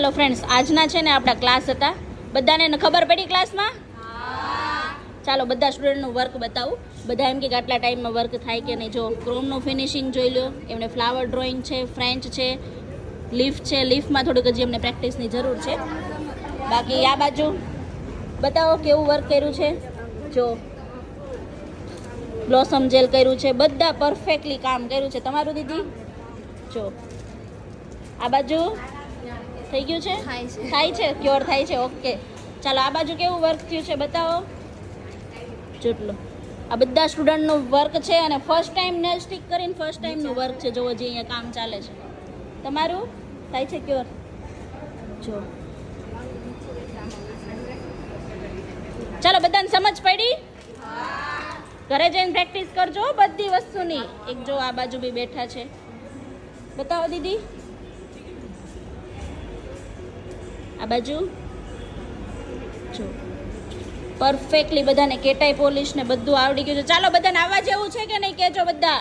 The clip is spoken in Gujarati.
હેલો ફ્રેન્ડ્સ, આજના છે ને આપણા ક્લાસ હતા. બધાને ખબર પડી ક્લાસમાં? ચાલો બધા સ્ટુડન્ટનું વર્ક બતાવું. બધા એમ કે આટલા ટાઈમમાં વર્ક થાય કે નહીં. જો ક્રોમનું ફિનિશિંગ જોઈ લો, એમને ફ્લાવર ડ્રોઈંગ છે, ફ્રેન્ચ છે, લીફ છે. લીફમાં થોડુંક હજી એમને પ્રેક્ટિસની જરૂર છે. બાકી આ બાજુ બતાવો કેવું વર્ક કર્યું છે. જો બ્લોસમ જેલ કર્યું છે, બધા પરફેક્ટલી કામ કર્યું છે. તમારું દીદી જો આ બાજુ થઈ ગયું છે, થાય છે, ક્યોર થાય છે. ઓકે, ચાલો આ બાજુ કેવું વર્ક થયું છે બતાવો. જેટલો આ બધા સ્ટુડન્ટનું વર્ક છે અને ફર્સ્ટ ટાઈમ નેલ સ્ટિક કરીને ફર્સ્ટ ટાઈમનું વર્ક છે. જોવો જે અહીંયા કામ ચાલે છે. તમારું થાય છે ક્યોર. જો ચાલો બધાને સમજ પડી? ઘરે જઈને પ્રેક્ટિસ કરજો બધી વસ્તુની. એક જો આ બાજુ બી બેઠા છે, બતાવો દીદી. આ બાજુ જો પરફેક્ટલી બધાને કેટાઈ પોલિશ ને બધું આવડી ગયું છે. ચાલો બધાને આવવા જેવું છે કે નહીં કહેજો બધા.